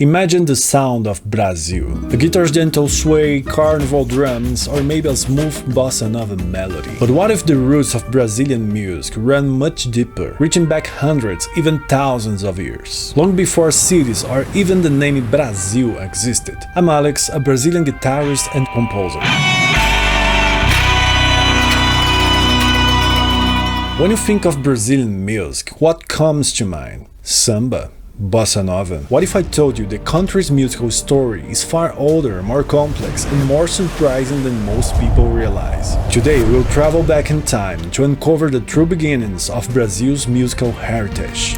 Imagine the sound of Brazil. A guitar's gentle sway, carnival drums, or maybe a smooth Bossa Nova melody. But what if the roots of Brazilian music run much deeper, reaching back hundreds, even thousands of years? Long before cities or even the name Brazil existed. I'm Alex, a Brazilian guitarist and composer. When you think of Brazilian music, what comes to mind? Samba? Bossa Nova? What if I told you the country's musical story is far older, more complex, and more surprising than most people realize? Today we'll travel back in time to uncover the true beginnings of Brazil's musical heritage.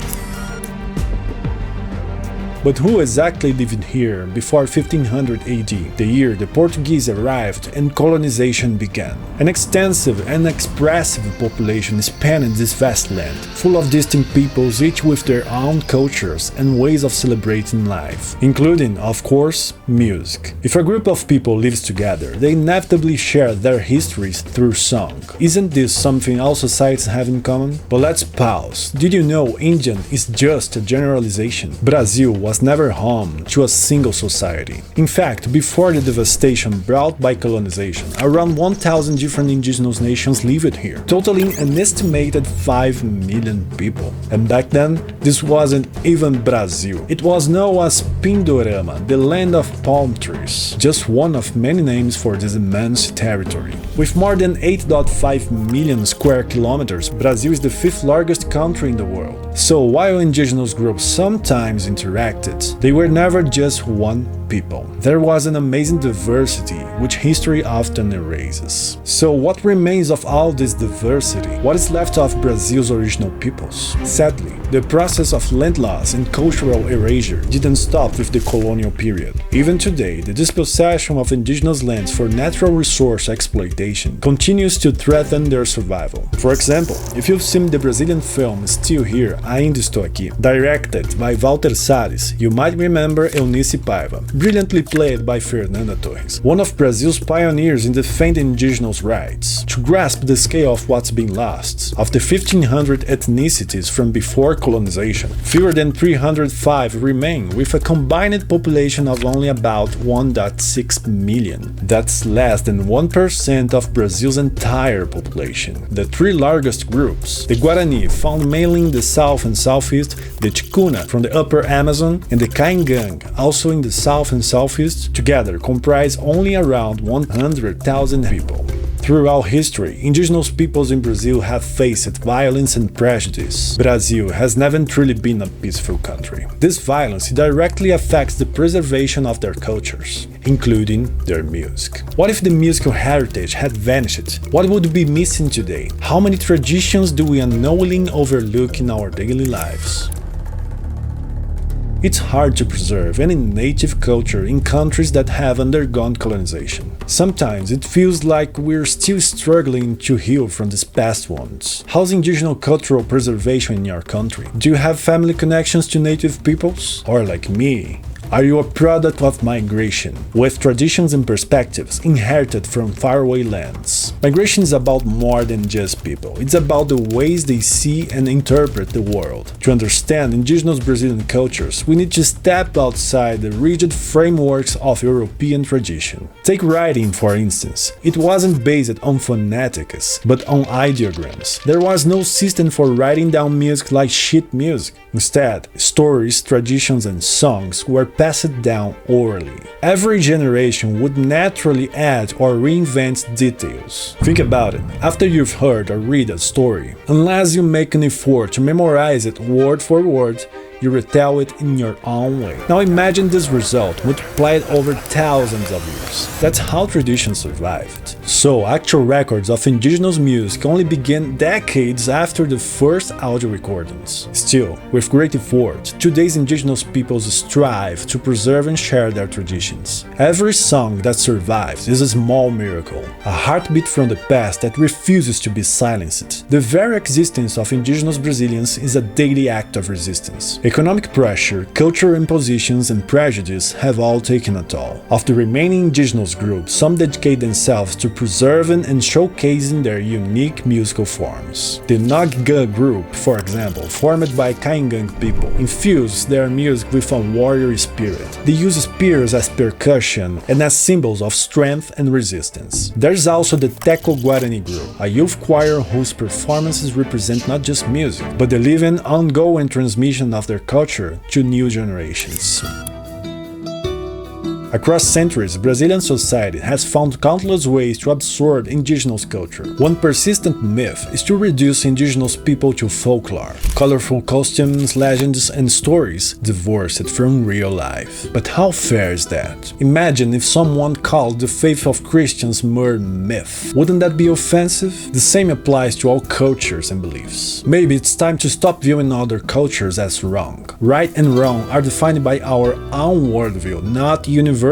But who exactly lived here before 1500 AD, the year the Portuguese arrived and colonization began? An extensive and expressive population spanned this vast land, full of distinct peoples, each with their own cultures and ways of celebrating life, including, of course, music. If a group of people lives together, they inevitably share their histories through song. Isn't this something all societies have in common? But let's pause. Did you know Indian is just a generalization? Brazil was never home to a single society. In fact, before the devastation brought by colonization, around 1,000 different indigenous nations lived here, totaling an estimated 5 million people. And back then, this wasn't even Brazil. It was known as Pindorama, the land of palm trees, just one of many names for this immense territory. With more than 8.5 million square kilometers, Brazil is the fifth largest country in the world. So while indigenous groups sometimes interacted, they were never just one people. There was an amazing diversity, which history often erases. So what remains of all this diversity? What is left of Brazil's original peoples? Sadly, the process of land loss and cultural erasure didn't stop with the colonial period. Even today, the dispossession of indigenous lands for natural resource exploitation continues to threaten their survival. For example, if you've seen the Brazilian film Still Here, Ainda Estou Aqui, directed by Walter Salles, you might remember Eunice Paiva, brilliantly played by Fernanda Torres, one of Brazil's pioneers in defending indigenous rights. To grasp the scale of what's been lost, of the 1,500 ethnicities from before colonization, fewer than 305 remain, with a combined population of only about 1.6 million. That's less than 1% of Brazil's entire population. The three largest groups, the Guarani, found mainly in the south and southeast, the Ticuna from the upper Amazon, and the Caingang, also in the south and southeast, together comprise only around 100,000 people. Throughout history, indigenous peoples in Brazil have faced violence and prejudice. Brazil has never truly been a peaceful country. This violence directly affects the preservation of their cultures, including their music. What if the musical heritage had vanished? What would be missing today? How many traditions do we unknowingly overlook in our daily lives? It's hard to preserve any native culture in countries that have undergone colonization. Sometimes it feels like we're still struggling to heal from these past ones. How's indigenous cultural preservation in your country? Do you have family connections to native peoples? Or like me? Are you a product of migration, with traditions and perspectives inherited from faraway lands? Migration is about more than just people. It's about the ways they see and interpret the world. To understand indigenous Brazilian cultures, we need to step outside the rigid frameworks of European tradition. Take writing, for instance. It wasn't based on phonetics, but on ideograms. There was no system for writing down music like sheet music. Instead, stories, traditions, and songs were passed down orally. Every generation would naturally add or reinvent details. Think about it. After you've heard or read a story, unless you make an effort to memorize it word for word, you retell it in your own way. Now imagine this result multiplied over thousands of years. That's how tradition survived. So actual records of indigenous music only began decades after the first audio recordings. Still, with great effort, today's indigenous peoples strive to preserve and share their traditions. Every song that survives is a small miracle, a heartbeat from the past that refuses to be silenced. The very existence of indigenous Brazilians is a daily act of resistance. Economic pressure, cultural impositions, and prejudice have all taken a toll. Of the remaining indigenous groups, some dedicate themselves to preserving and showcasing their unique musical forms. The Nogga group, for example, formed by Kaingang people, infuse their music with a warrior spirit. They use spears as percussion and as symbols of strength and resistance. There's also the Teco Guarani group, a youth choir whose performances represent not just music, but the living, ongoing transmission of their culture to new generations. Across centuries, Brazilian society has found countless ways to absorb indigenous culture. One persistent myth is to reduce indigenous people to folklore, colorful costumes, legends, and stories divorced from real life. But how fair is that? Imagine if someone called the faith of Christians mere myth. Wouldn't that be offensive? The same applies to all cultures and beliefs. Maybe it's time to stop viewing other cultures as wrong. Right and wrong are defined by our own worldview, not universally.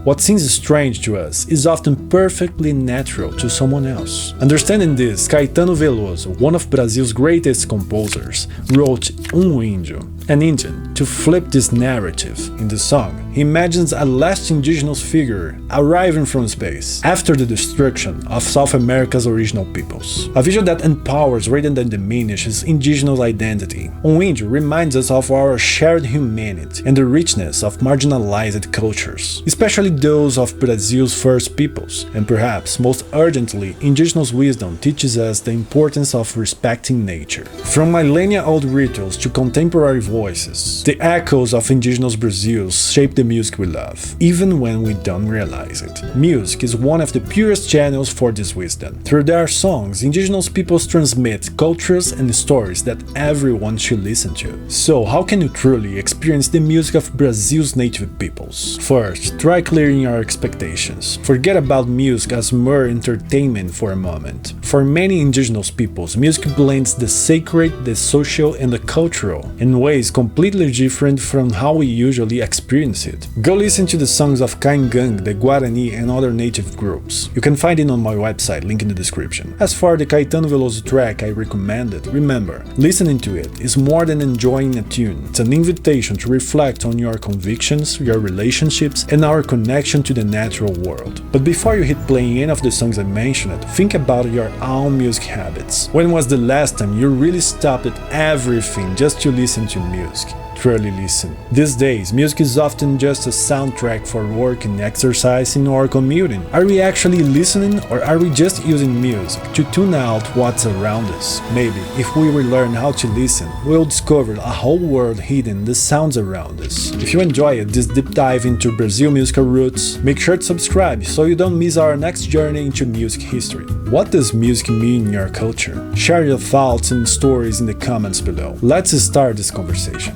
What seems strange to us is often perfectly natural to someone else. Understanding this, Caetano Veloso, one of Brazil's greatest composers, wrote Índio, an Indian, to flip this narrative. In the song, he imagines a last indigenous figure arriving from space after the destruction of South America's original peoples. A vision that empowers rather than diminishes indigenous identity. Índio reminds us of our shared humanity and the richness of marginalized cultures, especially those of Brazil's first peoples, and perhaps most urgently, indigenous wisdom teaches us the importance of respecting nature. From millennia-old rituals to contemporary voices, the echoes of indigenous Brazil shape the music we love, even when we don't realize it. Music is one of the purest channels for this wisdom. Through their songs, indigenous peoples transmit cultures and stories that everyone should listen to. So, how can you truly experience the music of Brazil's native peoples? First, try clearing your expectations. Forget about music as mere entertainment for a moment. For many indigenous peoples, music blends the sacred, the social, and the cultural in ways completely different from how we usually experience it. Go listen to the songs of Kaingang, the Guarani, and other native groups. You can find it on my website, link in the description. As for the Caetano Veloso track I recommended, remember, listening to it is more than enjoying a tune. It's an invitation to reflect on your convictions, your relationships, and our connection to the natural world. But before you hit playing any of the songs I mentioned, think about your own music habits. When was the last time you really stopped at everything just to listen to music? Truly listen. These days, music is often just a soundtrack for work and exercising or commuting. Are we actually listening, or are we just using music to tune out what's around us? Maybe, if we will learn how to listen, we'll discover a whole world hidden in the sounds around us. If you enjoyed this deep dive into Brazil musical roots, make sure to subscribe so you don't miss our next journey into music history. What does music mean in your culture? Share your thoughts and stories in the comments below. Let's start this conversation.